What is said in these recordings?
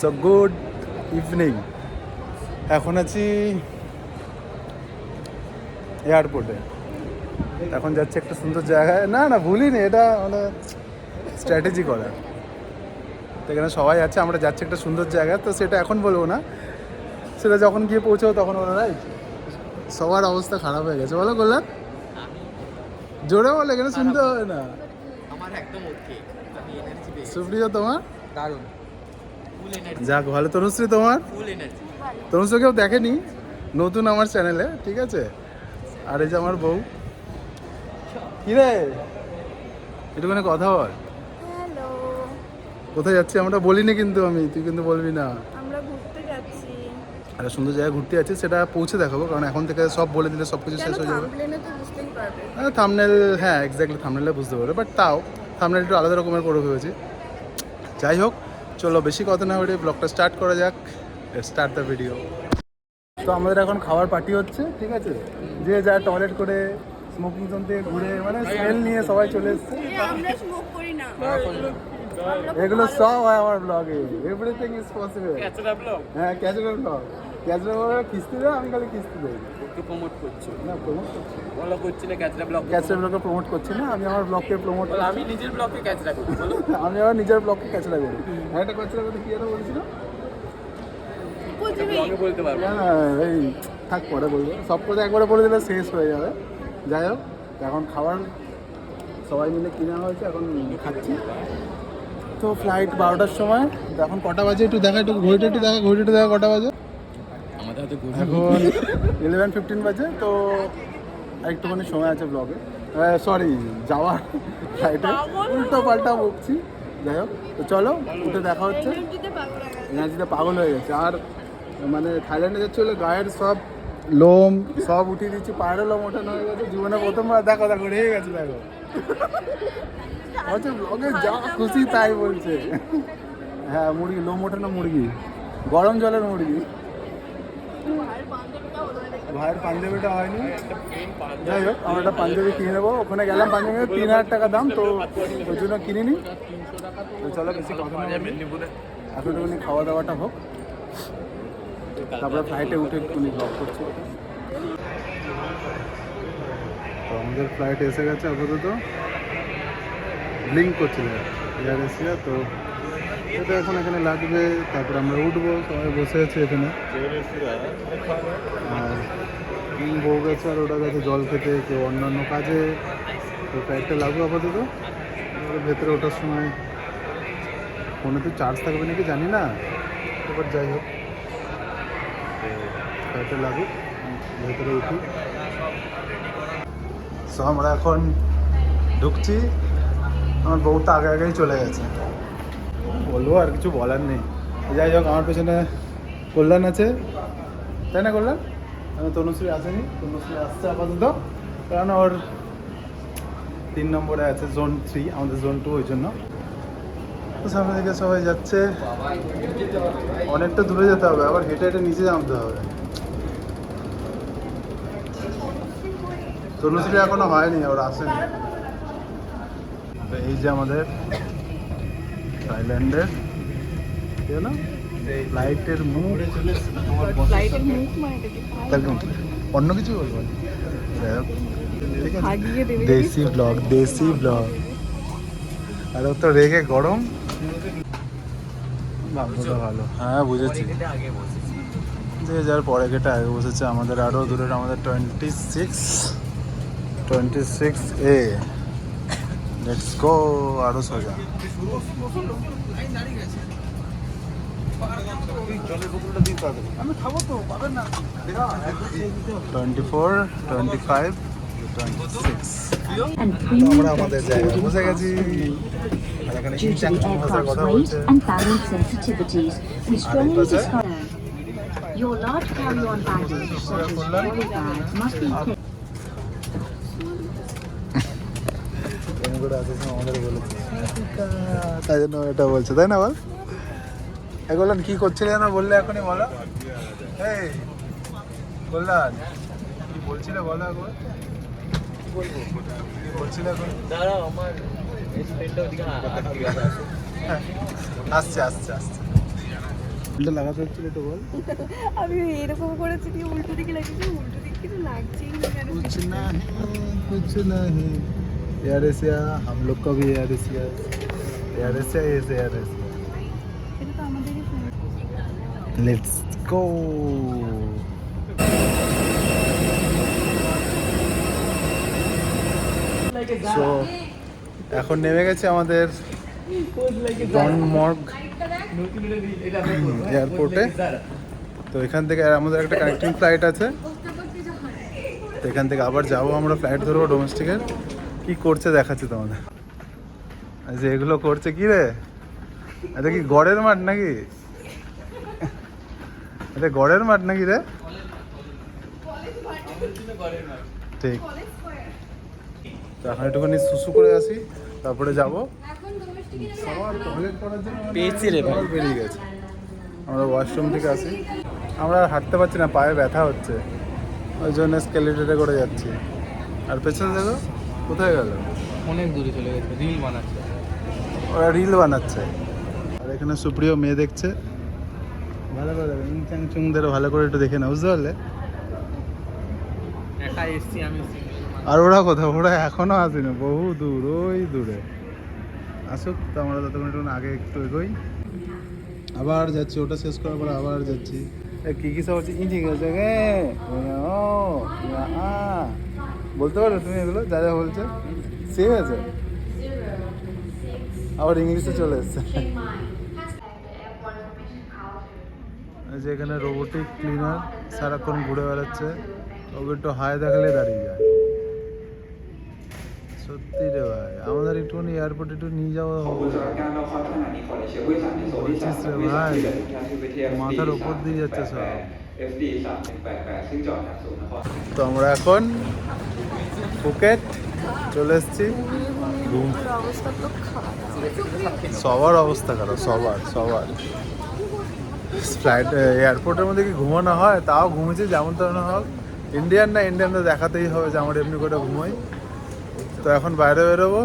So good evening. এখন আছি এয়ারপোর্টে। এখন যাচ্ছে একটা সুন্দর জায়গায়। না না ভুলিনি, এটা মানে স্ট্র্যাটেজি করা। তো এখানে সবাই আছে, আমরা যাচ্ছি একটা সুন্দর জায়গা। তো সেটা এখন বলবো না, সেটা যখন গিয়ে পৌঁছাবো তখন বলো। রাইট, সবার অবস্থা খারাপ হয়ে গেছে। বলো কল্যাণ, জোরে বলো, এখানে শুনতে হবে না। আমার একদম ওকে, আমি এনার্জি পেয়েছি। সুপ্রিয় তোমার? দারুণ, ফুল এনার্জি। যাক ভালো। তনুশ্রী তোমার? ফুল এনার্জি। তনুশ্রী কেউ দেখেনি, নতুন আমার চ্যানেলে, ঠিক আছে। আর এই যে আমার বউ। কি রে, একটুখানি কথা বল। হ্যালো, কোথায় যাচ্ছি আমরা বলিনি কিন্তু, আমি, তুই কিন্তু বলবি না। আমরা ঘুরতে যাচ্ছি। একটা সুন্দর জায়গায় ঘুরতে যাচ্ছি, সেটা পৌঁছে দেখাবো, কারণ এখন থেকে সব বলে দিলে সব কিছু শেষ হয়ে যাবে। থাম্বনেলে তো বুঝতেই পারবে। থাম্বনেল, হ্যাঁ এক্স্যাক্টলি, থাম্বনেলে বুঝতে পারবে, বাট তাও থাম্বনেল একটু আলাদা রকমের করে ভেবেছি। যাই হোক, চলো বেশি কথা না বলে ব্লগটা স্টার্ট করা যাক। Start the video. তো আমাদের এখন খাওয়ার পার্টি হচ্ছে, ঠিক আছে। যে যা টয়লেট করে স্মোকিং জোন থেকে ঘুরে, মানে স্মেল নিয়ে সবাই চলে এসছে। আমরা স্মোক করি না। এগুলো সব হয় আমার ব্লগে, এভরিথিং ইজ পসিবল। ক্যাচরা ব্লগ হ্যাঁ, ক্যাচুয়াল ব্লগ। ক্যাচুয়াল কিস্তি দেয়, আমি খালি কিস্তি দেই ওকে প্রমোট করছো না, প্রমোট করছি। বলো, করছি না ক্যাচরা ব্লগ? ক্যাচুয়াল ব্লগকে প্রমোট করছি না, আমি আমার ব্লগকে প্রমোট বলো, আমি নিজের ব্লগকে ক্যাচরা করি। বলো, আমি আমার নিজের ব্লগকে ক্যাচড়া করি। আর একটা ক্যাচড়া করতে কি যেন বলেছিল? ব্লগে বলতে পারবো না। এই থাক, পরে বলবো। সব কথা একবারে বলে দিলে শেষ হয়ে যাবে। যাই হোক, এখন খাবার সবাই মিলে কিনা হয়েছে, এখন খাচ্ছি। তো ফ্লাইট 12টার সময়। তো এখন কটা বাজে একটু দেখা, একটু ঘড়িটা একটু দেখা, ঘড়িটা দেখা কটা বাজে। আমাদের হাতে এখন 11:15 বাজে। তো একটুখানি সময় আছে ব্লগে, সরি যাওয়ার ফ্লাইটে। উল্টো পাল্টা বকছি। যাই হোক, তো চলো উঠে দেখা হচ্ছে। এনার্জিতে পাগল হয়ে গেছে। আর মানে থাইল্যান্ডে যাচ্ছে হলে গায়ের সব লোম সব উঠিয়ে দিচ্ছি, পায়েরও লোম ওঠানো হয়ে গেছে। জীবনে প্রথমবার দেখো দেখো রেগে গেছে, দেখো হচ্ছে ব্লগে যা খুশি তাই বলছে। হ্যাঁ, মুরগি, লোম ওঠানো মুরগি, গরম জলের মুরগি। ভাইয়ের পাঞ্জাবিটা হয়নি। যাই হোক, আমরা একটা পাঞ্জাবি কিনে নেবো। ওখানে গেলাম, পাঞ্জাবি 3,000 টাকা দাম, তো ওই জন্য কিনিনি। তো চলো বেশি কথা না বলি, এতটুকুনি খাওয়া দাওয়াটা হোক, তারপরে ফ্লাইটে উঠে একটুখানি ব্লগ করছি। তো আমাদের ফ্লাইট এসে গেছে আপাতত, ব্লিঙ্ক করছিল এয়ার এশিয়া। তো এটা এখন এখানে লাগবে, তারপরে আমরা উঠবো। সবাই বসে আছে এখানে। আর বউ গেছে, আর ওটা গেছে জল খেতে, কেউ অন্যান্য কাজে। তো ফ্লাইটটা লাগবে আপাতত। ভেতরে ওঠার সময় ফোনে তো চার্জ থাকবে নাকি জানি না, এবার যাই হোক ফ্লাইটে লাগুক, ভেতরে উঠি। সো আমরা এখন ঢুকছি। আমার বউ তো আগে আগেই চলে গেছে, বলবো আর কিছু বলার নেই। যাই হোক, আমার পেছনে কল্যাণ আছে, তাই না কল্যাণ? তনুশ্রী আসেনি, তনুশ্রী আসছে আপাতত, কারণ ওর 3 নম্বরে আছে জোন 3, আমাদের জোন 2, ওই জন্য। তো সামনে দিকে সবাই যাচ্ছে। অনেকটা দূরে যেতে হবে, আবার হেঁটে হেঁটে নিচে নামতে হবে। তনুশ্রী এখনো হয়নি, ওর আসেনি। এই যে আমাদের থাইল্যান্ডের ফ্লাইটের মুখ, একদম অন্য কিছু বলবো। ঠিক আছে, দেশি ব্লগ, দেশি ব্লগ। আর ও তো রেগে গরম। ভালো, হ্যাঁ বুঝেছি। যে যার পরে গেটে আগে বসেছে। আমাদের আরও দূরের, আমাদের 26A। লেটস গো, আরও সোজা। 24, 25, 26 আমরা আমাদের জায়গায় বসে গেছি। আর এখানে Due to the aircraft's weight and balance sensitivities, we strongly discourage your large carry-on baggage, such as carry bags, must be kept. আমাদের বলেছে, তাই জন্য এটা বলছে, তাই না? বল, এগুলো কি করছিলে না বললে এখনই বলো। এই কল্যাণ, কি বলছিলে বলো একবার। কি বলবো, কি বলছিলে এখন? দাঁড়াও, আমার এক্সপেন্টটা ওদিকে আসছে আসছে আসছে। এটা লাগাতে হচ্ছিল একটু বল। আমি এরকম করেছি দিয়ে উল্টো দিকে লাগিয়েছি, উল্টো দিকে কিছু লাগছেই না কেন। कुछ नहीं एयर एशिया, हम लोग का भी एयर एशिया, एयर एशिया ये से एयर एशिया। এটা তো আমাদেরই ফোন। Let's go. সো এখন নেমে গেছে আমাদের ডনমর্গ এয়ারপোর্টে। তো এখান থেকে আমাদের একটা কানেক্টিং ফ্লাইট আছে, তো এখান থেকে আবার যাবো আমরা, ফ্লাইট ধরবো ডোমেস্টিকের। কি করছে দেখাচ্ছি তোমাদের। আচ্ছা এগুলো করছে কি রে? এটা কি গড়ের মাঠ নাকি? এটা গড়ের মাঠ নাকি রে? ঠিক। তো এখন একটুখানি শুশু করে আসি, তারপরে যাবো। সবার টয়লেট করার জন্য পেয়েছি রে ভাই। বেরিয়ে গেছে। আমরা ওয়াশরুম থেকে আসি, আমরা আর হাঁটতে পারছি না, পায়ে ব্যথা হচ্ছে, ওই জন্য স্কেলেটরে করে যাচ্ছি। আর পেছনে দেখো কোথায় গেল? অনেক দূরে চলে গেছে, রিল বানাচ্ছে। ওরা রিল বানাচ্ছে। আর এখানে সুপ্রিয় মেয়ে দেখছে, ভালো করে চ্যাং চুংদের ভালো করে একটু দেখে না, বুঝতে পারলে? একা এসছি আমি। আর ওরা কোথাও, ওরা এখনো আসেনি, বহু দূর, ওই দূরে। আসুক, তো আমরা ততক্ষণ একটু আগে একটু এগোই। আবার যাচ্ছি, ওটা শেষ করার পরে আবার যাচ্ছি। কি কি সব হচ্ছে ঠিক আছে, বলতে পারো তুমি এগুলো যা যা বলছে? ঠিক আছে, আবার ইংলিশে চলে এসছে। এই যে এখানে রোবোটিক ক্লিনার সারাক্ষণ ঘুরে বেড়াচ্ছে, ওকে একটু হাই দেখালে দাঁড়িয়ে যায়। সত্যি রে ভাই, আমাদের একটুখানি এয়ারপোর্টে একটু নিয়ে যাওয়া হবে। বলছিস রে ভাই, মাথার ওপর দিয়ে যাচ্ছে সব। তো আমরা এখন ফুকেট চলে এসেছি। অবস্থা তো খারাপ। সবার অবস্থা খারাপ, সবার। ফ্লাইট এয়ারপোর্টের মধ্যে কি ঘুমানো হয়? তাও ঘুমিয়েছি যেমন তেমন হোক। ইন্ডিয়ান তো দেখাতেই হবে যে আমরা এমনি করে ঘুমোই। তো এখন বাইরে বেরোবো।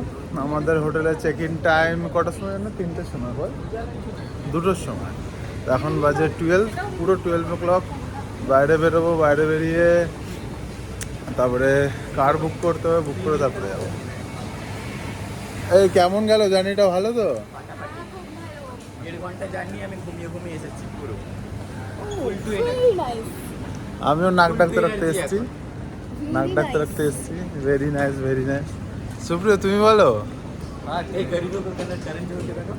আমাদের হোটেলে চেক ইন টাইম কটার সময় জানো? 3টের সময়, বল 2টোর সময়। তো এখন বাজে 12, পুরো 12 o'clock। বাইরে বেরোবো, বাইরে বেরিয়ে তারপরে কার বুক করতে হবে, বুক করে তারপরে যাবো। এই কেমন গেল জার্নিটা? ভালো তো? 1.5 ঘন্টা জার্নি আমি ঘুমিয়ে এসেছি পুরো। Very nice. আমিও নাক ডাকতে রাখতে এসেছি, ভেরি নাইস। সুপ্রিয় তুমি বলো। हाँ एक गरीबों को कहना चैलेंज हो गया देखो।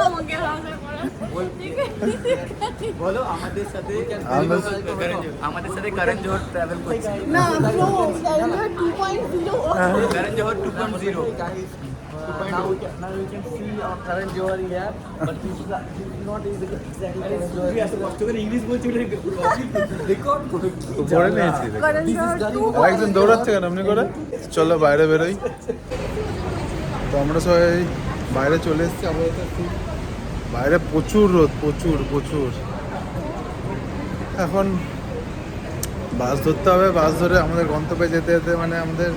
আমাকে হাসে পড়া। বলো আমাদের সাথে করণ জোহর ট্রাভেল করছে। না ব্রো, স্যালেন্ডার 2.0। Karan Johar 2.0 now we can see our Karan Johar here, but this is not exactly we are supposed to English বলছি রেকর্ড করে পড়ে নিয়েছি। করণ জোহর 2.0 আর একজন দৌড়াচ্ছে কেন এমনি করে? চলো বাইরে বেরোই। তো আমরা সবাই বাইরে চলে এসেছি। আমরা বাইরে প্রচুর রোদ, প্রচুর। এখন বাস ধরতে হবে, বাস ধরে আমাদের গন্তব্যে যেতে মানে আমাদের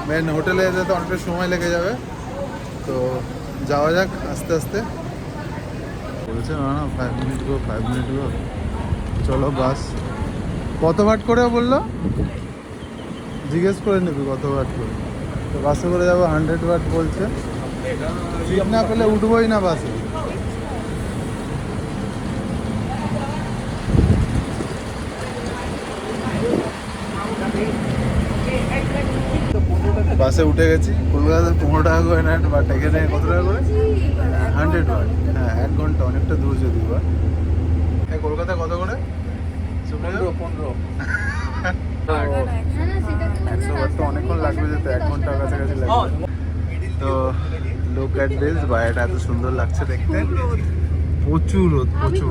মেন হোটেলে যেতে অনেকটা সময় লেগে যাবে। তো যাওয়া যাক আস্তে। বলছে না 5 মিনিট গো। চলো বাস কত ভাট করে বললো, জিজ্ঞেস করে নিবি কত ভাট করে। তো বাসে করে যাবো 100 ভাট বলছে। সিট না পেলে উঠবোই না বাসে। বাসে উঠে গেছি। কলকাতাতে 15 টাকা করে নেট, বাট এখানে কত টাকা করে? 100 ওয়াট। হ্যাঁ 1 ঘন্টা, অনেকটা দূর যদিও বা। এই কলকাতায় কত করে? 15। 100 ওয়াট তো অনেকক্ষণ লাগবে যেতে, 1 ঘন্টার কাছাকাছি লাগবে। তো লুক অ্যাট দিস, বাইরেটা এত সুন্দর লাগছে দেখতে। প্রচুর রোদ, প্রচুর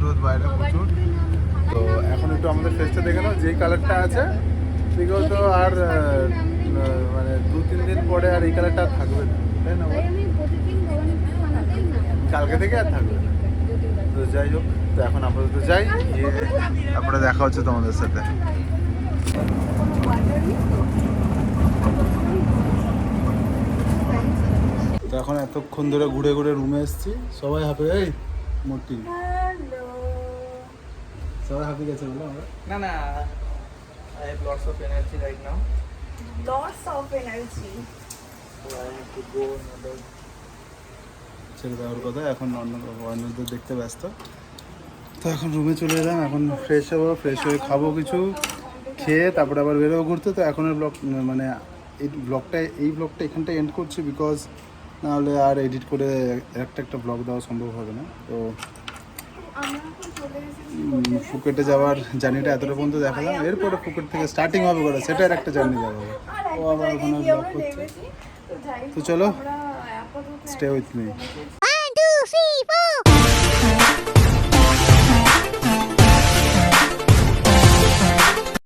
রোদ বাইরে, প্রচুর। তো এখন একটু আমাদের ফেসটা দেখে নাও, যেই কালারটা আছে বিগত আর মানে 2-3 দিন পরে আর এই কালারটা আর থাকবে না, তাই না? কালকে থেকে আর থাকবে না। তো যাই হোক, তো এখন আপাতত যাই, গিয়ে তারপরে দেখা হচ্ছে তোমাদের সাথে। তো এখন এতক্ষণ ধরে ঘুরে ঘুরে রুমে এসেছি, সবাই হাঁপে। এই মোটি হ্যালো। সবাই হাঁপে গেছে বলো আমরা। No. I have lots of energy right now. Lots of energy. So I have to go another. ছেড়ে দেওয়ার কথা, এখন অন্যদের দেখতে ব্যস্ত। তো এখন রুমে চলে এলাম, এখন ফ্রেশ হবো, ফ্রেশ হয়ে খাবো কিছু, খেয়ে তারপরে আবার বেরোবো ঘুরতে। তো এখনের ব্লগ মানে এই ব্লগটা এখানটায় এন্ড করছি, বিকজ নাহলে আর এডিট করে একটা ব্লগ দেওয়া সম্ভব হবে না। তো আমরা এখন চলে এসেছি ফুকেটে যাওয়ার জার্নিটা এতটা পর্যন্ত দেখালাম, এরপরে ফুকেট থেকে স্টার্টিং হবে করে সেটার একটা জার্নি যাওয়া হবে। আর ও আবার একটা ওখানে জায়গায় গিয়ে ব্লগ আমরা করছে। নেমেছি। তো যাই হোক, তো চলো, আমরা আপাতত stay with me. একটা